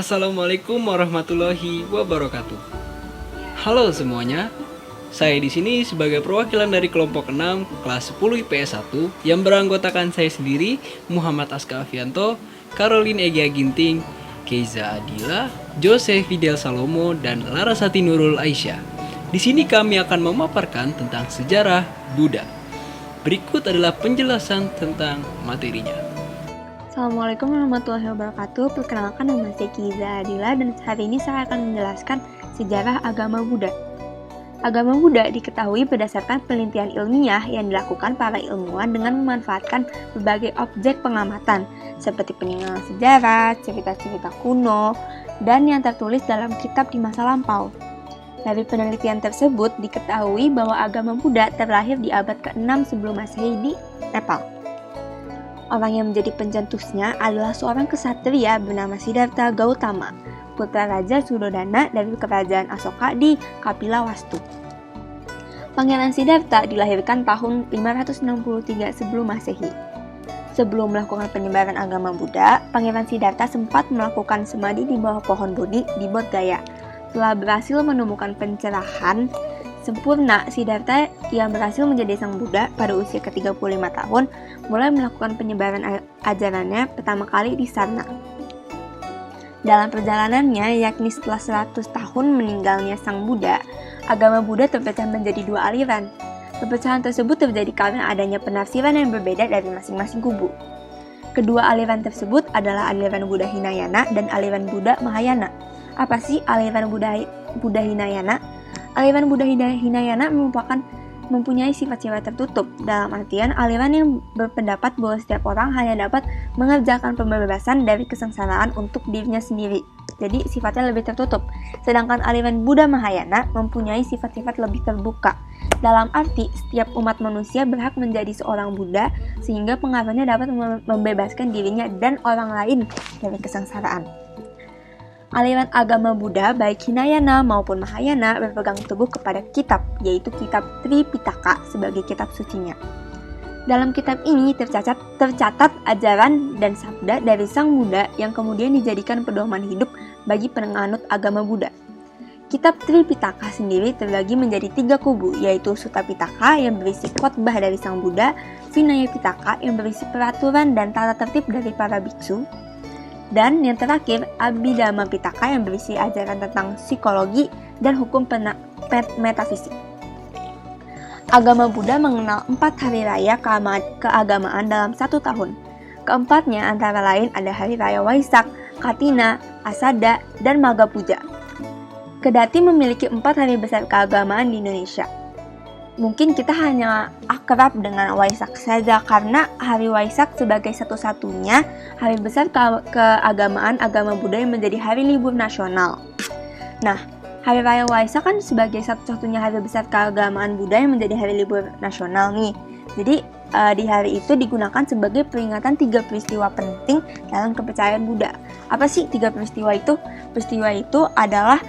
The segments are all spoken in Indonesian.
Assalamualaikum warahmatullahi wabarakatuh. Halo semuanya. Saya di sini sebagai perwakilan dari kelompok 6 kelas 10 IPS 1 yang beranggotakan saya sendiri, Muhammad Aska Afianto, Caroline Egya Ginting, Keiza Adila, Jose Fidel Salomo, dan Larasati Nurul Aisyah. Di sini kami akan memaparkan tentang sejarah Buddha. Berikut adalah penjelasan tentang materinya. Assalamualaikum warahmatullahi wabarakatuh. Perkenalkan, nama saya Keiza Adila dan hari ini saya akan menjelaskan sejarah agama Buddha. Agama Buddha diketahui berdasarkan penelitian ilmiah yang dilakukan para ilmuwan dengan memanfaatkan berbagai objek pengamatan seperti peninggalan sejarah, cerita-cerita kuno, dan yang tertulis dalam kitab di masa lampau. Dari penelitian tersebut diketahui bahwa agama Buddha terlahir di abad ke-6 sebelum Masehi di Nepal. Orang yang menjadi pencetusnya adalah seorang kesatria bernama Siddhartha Gautama, putra Raja Suddhodana dari kerajaan Asoka di Kapilavastu. Pangeran Siddhartha dilahirkan tahun 563 sebelum Masehi. Sebelum melakukan penyebaran agama Buddha, Pangeran Siddhartha sempat melakukan semadi di bawah pohon Bodhi di Bodh Gaya. Setelah berhasil menemukan pencerahan sempurna, Siddhartha yang berhasil menjadi sang Buddha pada usia ke-35 tahun mulai melakukan penyebaran ajarannya pertama kali di Sarna. Dalam perjalanannya, yakni setelah 100 tahun meninggalnya sang Buddha, agama Buddha terpecah menjadi dua aliran. Perpecahan tersebut terjadi karena adanya penafsiran yang berbeda dari masing-masing kubu. Kedua aliran tersebut adalah aliran Buddha Hinayana dan aliran Buddha Mahayana. Apa sih aliran Buddha Hinayana? Aliran Buddha Hinayana mempunyai sifat-sifat tertutup, dalam artian aliran yang berpendapat bahwa setiap orang hanya dapat mengerjakan pembebasan dari kesengsaraan untuk dirinya sendiri. Jadi sifatnya lebih tertutup. Sedangkan aliran Buddha Mahayana mempunyai sifat-sifat lebih terbuka. Dalam arti, setiap umat manusia berhak menjadi seorang Buddha sehingga pengaruhnya dapat membebaskan dirinya dan orang lain dari kesengsaraan. Aliran agama Buddha, baik Hinayana maupun Mahayana, berpegang teguh kepada kitab, yaitu kitab Tripitaka sebagai kitab sucinya. Dalam kitab ini tercatat ajaran dan sabda dari sang Buddha yang kemudian dijadikan pedoman hidup bagi penganut agama Buddha. Kitab Tripitaka sendiri terbagi menjadi 3 kubu, yaitu Sutta Pitaka yang berisi khotbah dari sang Buddha, Vinaya Pitaka yang berisi peraturan dan tata tertib dari para biksu, dan yang terakhir, Abhidhamma Pitaka yang berisi ajaran tentang psikologi dan hukum metafisik. Agama Buddha mengenal 4 hari raya keagamaan dalam 1 tahun. Keempatnya antara lain ada Hari Raya Waisak, Katina, Asada, dan Magha Puja. Kedati memiliki 4 hari besar keagamaan di Indonesia. Mungkin kita hanya akrab dengan Waisak saja karena hari Waisak sebagai satu-satunya hari besar keagamaan agama Buddha yang menjadi hari libur nasional. Nah, hari raya Waisak kan sebagai satu-satunya hari besar keagamaan Buddha yang menjadi hari libur nasional nih. Jadi di hari itu digunakan sebagai peringatan 3 peristiwa penting dalam kepercayaan Buddha. Apa sih 3 peristiwa itu? Peristiwa itu adalah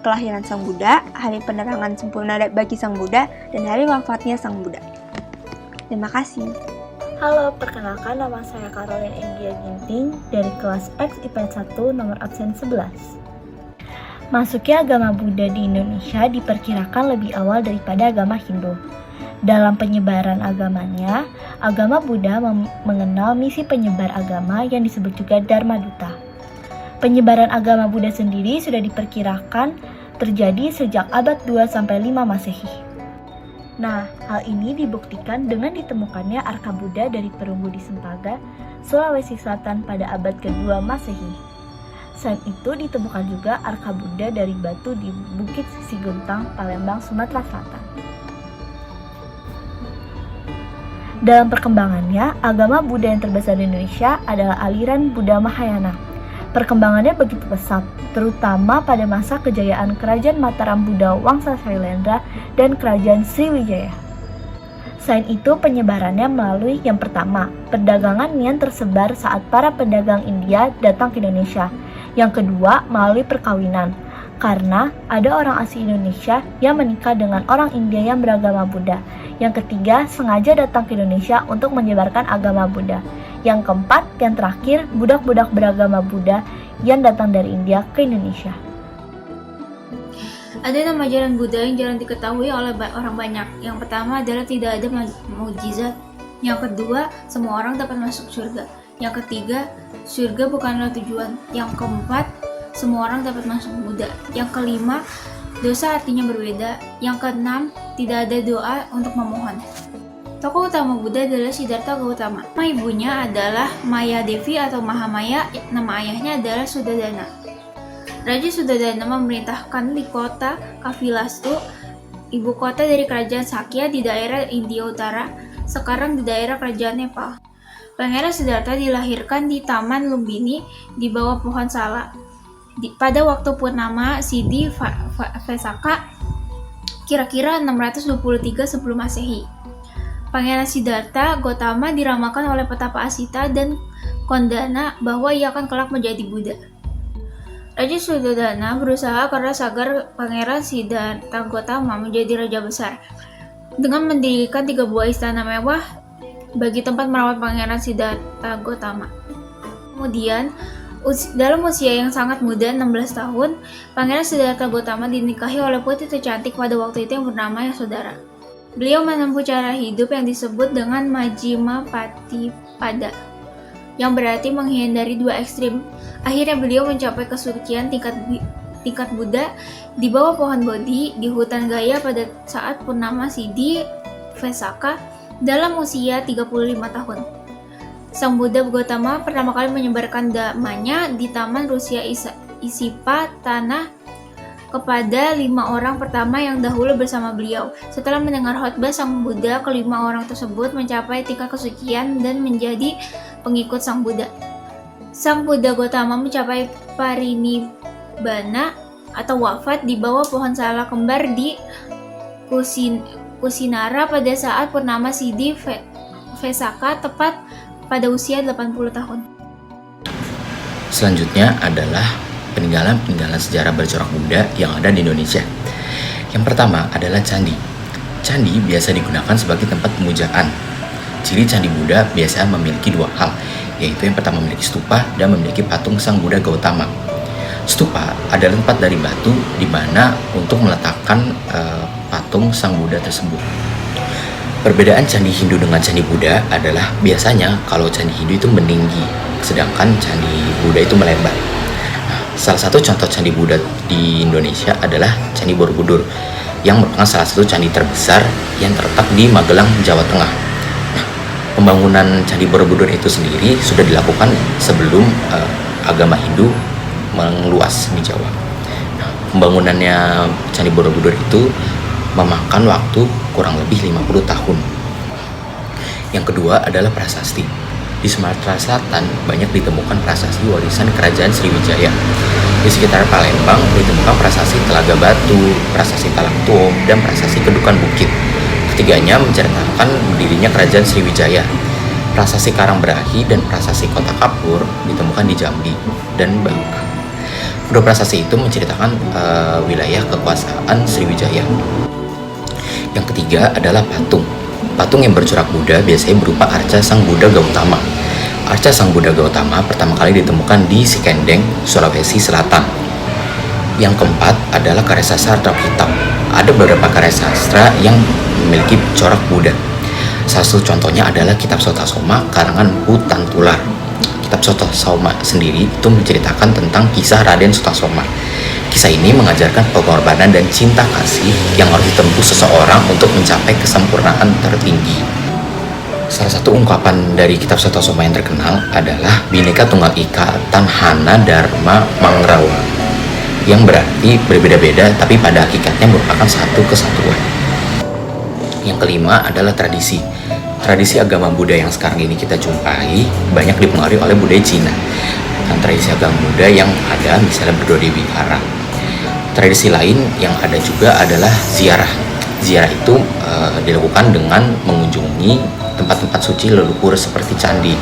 kelahiran sang Buddha, hari penerangan sempurna bagi sang Buddha, dan hari wafatnya sang Buddha. Terima kasih. Halo, perkenalkan nama saya Caroline Egya Ginting dari kelas X IPS 1 nomor absen 11. Masuknya agama Buddha di Indonesia diperkirakan lebih awal daripada agama Hindu. Dalam penyebaran agamanya, agama Buddha mengenal misi penyebar agama yang disebut juga Dharma Duta. Penyebaran agama Buddha sendiri sudah diperkirakan terjadi sejak abad 2-5 Masehi. Nah, hal ini dibuktikan dengan ditemukannya arka Buddha dari perunggu di Sempaga, Sulawesi Selatan pada abad ke-2 Masehi. Selain itu ditemukan juga arka Buddha dari batu di Bukit Siguntang, Palembang, Sumatera Selatan. Dalam perkembangannya, agama Buddha yang terbesar di Indonesia adalah aliran Buddha Mahayana. Perkembangannya begitu pesat, terutama pada masa kejayaan Kerajaan Mataram Buddha Wangsa Syailendra dan Kerajaan Sriwijaya. Selain itu, penyebarannya melalui yang pertama, perdagangan yang tersebar saat para pedagang India datang ke Indonesia. Yang kedua, melalui perkawinan. karena ada orang asli Indonesia yang menikah dengan orang India yang beragama Buddha. Yang ketiga, sengaja datang ke Indonesia untuk menyebarkan agama Buddha. Yang keempat, yang terakhir, budak-budak beragama Buddha yang datang dari India ke Indonesia. Ada 6 ajaran Buddha yang jarang diketahui oleh orang banyak. Yang pertama adalah tidak ada mukjizat. Yang kedua, semua orang dapat masuk surga. Yang ketiga, surga bukanlah tujuan. Yang keempat, semua orang dapat masuk Buddha. Yang kelima, dosa artinya berbeda. Yang keenam, tidak ada doa untuk memohon. Tokoh utama Buddha adalah Siddhartha Gautama. Nama ibunya adalah Maya Devi atau Mahamaya. Nama ayahnya adalah Sudadana. Raja Sudadana memerintahkan di kota Kapilastu, ibu kota dari kerajaan Sakya di daerah India Utara, sekarang di daerah kerajaan Nepal. Pangeran Siddhartha dilahirkan di Taman Lumbini di bawah pohon sala. Pada waktu purnama Siddhi Vesaka, kira-kira 623 sebelum Masehi. Pangeran Siddhartha Gautama diramalkan oleh petapa Asita dan Kondana bahwa ia akan kelak menjadi Buddha. Raja Sudadana berusaha keras agar Pangeran Siddhartha Gautama menjadi raja besar dengan mendirikan 3 buah istana mewah bagi tempat merawat Pangeran Siddhartha Gautama. Kemudian, dalam usia yang sangat muda, 16 tahun, Pangeran Siddhartha Gautama dinikahi oleh putri tercantik pada waktu itu yang bernama Yasodhara. Beliau menempuh cara hidup yang disebut dengan Majjhima Patipada, yang berarti menghindari 2 ekstrim. Akhirnya beliau mencapai kesucian tingkat Buddha di bawah pohon Bodhi di hutan Gaya pada saat purnama Siddhi Vesaka dalam usia 35 tahun. Sang Buddha Gautama pertama kali menyebarkan dhammanya di Taman Rusia Isipa Tanah kepada 5 orang pertama yang dahulu bersama beliau. Setelah mendengar khotbah Sang Buddha, kelima orang tersebut mencapai tingkat kesucian dan menjadi pengikut Sang Buddha. Sang Buddha Gautama mencapai parinibbana atau wafat di bawah pohon sala kembar di Kusinara pada saat purnama Siddhi Vesaka tepat pada usia 80 tahun. Selanjutnya adalah peninggalan-peninggalan sejarah bercorak Buddha yang ada di Indonesia. Yang pertama adalah candi. Candi biasa digunakan sebagai tempat pemujaan. Ciri candi Buddha biasanya memiliki 2 hal, yaitu yang pertama memiliki stupa dan memiliki patung Sang Buddha Gautama. Stupa adalah tempat dari batu di mana untuk meletakkan patung Sang Buddha tersebut. Perbedaan candi Hindu dengan candi Buddha adalah biasanya kalau candi Hindu itu meninggi, sedangkan candi Buddha itu melebar. Nah, salah satu contoh candi Buddha di Indonesia adalah Candi Borobudur, yang merupakan salah satu candi terbesar yang terletak di Magelang, Jawa Tengah. Nah, pembangunan Candi Borobudur itu sendiri sudah dilakukan sebelum agama Hindu meluas di Jawa. Nah, pembangunannya Candi Borobudur itu memakan waktu kurang lebih 50 tahun. Yang kedua adalah prasasti. Di Sumatera Selatan banyak ditemukan prasasti warisan kerajaan Sriwijaya. Di sekitar Palembang ditemukan prasasti Telaga Batu, prasasti Talang Tuom, dan prasasti Kedukan Bukit. Ketiganya menceritakan berdirinya kerajaan Sriwijaya. Prasasti Karangberahi dan prasasti Kota Kapur ditemukan di Jambi dan Bangka. Kedua prasasti itu menceritakan wilayah kekuasaan Sriwijaya. Yang ketiga adalah patung. Patung yang bercorak Buddha biasanya berupa arca Sang Buddha Gautama. Arca Sang Buddha Gautama pertama kali ditemukan di Sikendeng, Sulawesi Selatan. Yang keempat adalah karya sastra atau kitab. Ada beberapa karya sastra yang memiliki corak Buddha. Salah satu contohnya adalah Kitab Sotasoma karangan Hutan Tular. Kitab Sotasoma sendiri itu menceritakan tentang kisah Raden Sotasoma. Kisah ini mengajarkan pengorbanan dan cinta kasih yang harus ditempuh seseorang untuk mencapai kesempurnaan tertinggi. Salah satu ungkapan dari Kitab Sotasoma yang terkenal adalah Bhinneka Tunggal Ika Tanhana Dharma Mangrawa, yang berarti berbeda-beda tapi pada hakikatnya merupakan satu kesatuan. Yang kelima adalah tradisi. Tradisi agama Buddha yang sekarang ini kita jumpai banyak dipengaruhi oleh budaya Cina. Dan tradisi agama Buddha yang ada misalnya berdoa di wihara. Tradisi lain yang ada juga adalah ziarah. Ziarah itu dilakukan dengan mengunjungi tempat-tempat suci leluhur seperti candi.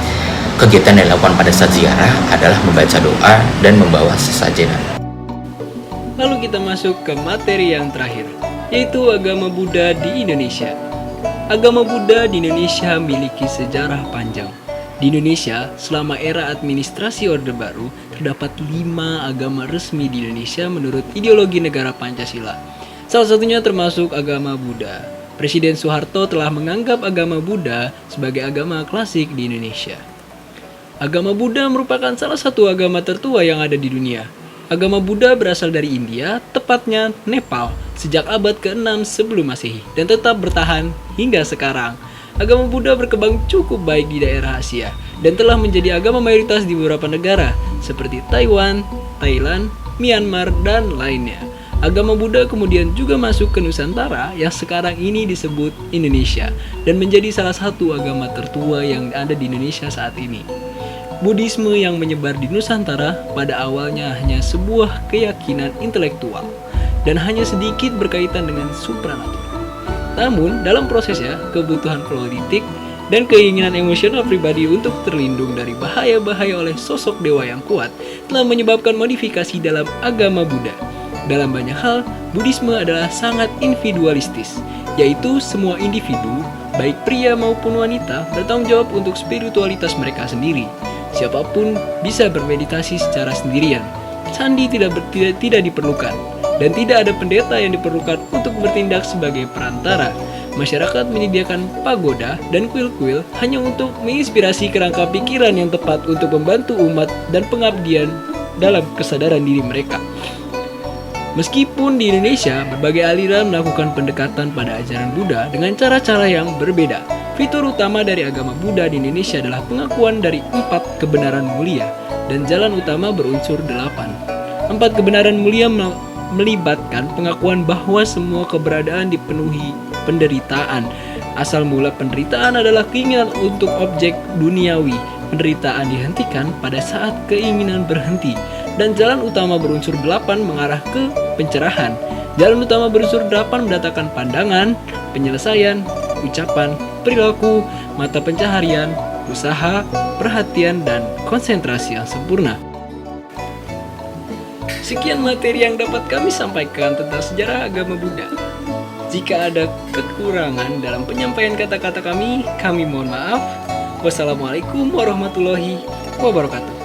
Kegiatan yang dilakukan pada saat ziarah adalah membaca doa dan membawa sesajenan. Lalu kita masuk ke materi yang terakhir, yaitu agama Buddha di Indonesia. Agama Buddha di Indonesia memiliki sejarah panjang. Di Indonesia, selama era administrasi Orde Baru, terdapat 5 agama resmi di Indonesia menurut ideologi negara Pancasila. Salah satunya termasuk agama Buddha. Presiden Soeharto telah menganggap agama Buddha sebagai agama klasik di Indonesia. Agama Buddha merupakan salah satu agama tertua yang ada di dunia. Agama Buddha berasal dari India, tepatnya Nepal, sejak abad ke-6 sebelum Masehi dan tetap bertahan hingga sekarang. Agama Buddha berkembang cukup baik di daerah Asia dan telah menjadi agama mayoritas di beberapa negara seperti Taiwan, Thailand, Myanmar, dan lainnya. Agama Buddha kemudian juga masuk ke Nusantara yang sekarang ini disebut Indonesia dan menjadi salah satu agama tertua yang ada di Indonesia saat ini. Buddhisme yang menyebar di Nusantara pada awalnya hanya sebuah keyakinan intelektual dan hanya sedikit berkaitan dengan supranatural. Namun, dalam prosesnya, kebutuhan politik dan keinginan emosional pribadi untuk terlindung dari bahaya-bahaya oleh sosok dewa yang kuat telah menyebabkan modifikasi dalam agama Buddha. Dalam banyak hal, Buddhisme adalah sangat individualistis, yaitu semua individu, baik pria maupun wanita, bertanggung jawab untuk spiritualitas mereka sendiri. Siapapun bisa bermeditasi secara sendirian. Candi tidak diperlukan, dan tidak ada pendeta yang diperlukan untuk bertindak sebagai perantara. Masyarakat menyediakan pagoda dan kuil-kuil hanya untuk menginspirasi kerangka pikiran yang tepat untuk membantu umat dan pengabdian dalam kesadaran diri mereka. Meskipun di Indonesia, berbagai aliran melakukan pendekatan pada ajaran Buddha dengan cara-cara yang berbeda. Fitur utama dari agama Buddha di Indonesia adalah pengakuan dari 4 kebenaran mulia, dan jalan utama berunsur 8. 4 kebenaran mulia melibatkan pengakuan bahwa semua keberadaan dipenuhi penderitaan. Asal mula penderitaan adalah keinginan untuk objek duniawi. Penderitaan dihentikan pada saat keinginan berhenti. Dan jalan utama berunsur 8 mengarah ke pencerahan. Jalan utama berunsur 8 mendatangkan pandangan, penyelesaian, ucapan, perilaku, mata pencaharian, usaha, perhatian, dan konsentrasi yang sempurna. Sekian materi yang dapat kami sampaikan tentang sejarah agama Buddha. Jika ada kekurangan dalam penyampaian kata-kata kami mohon maaf. Wassalamualaikum warahmatullahi wabarakatuh.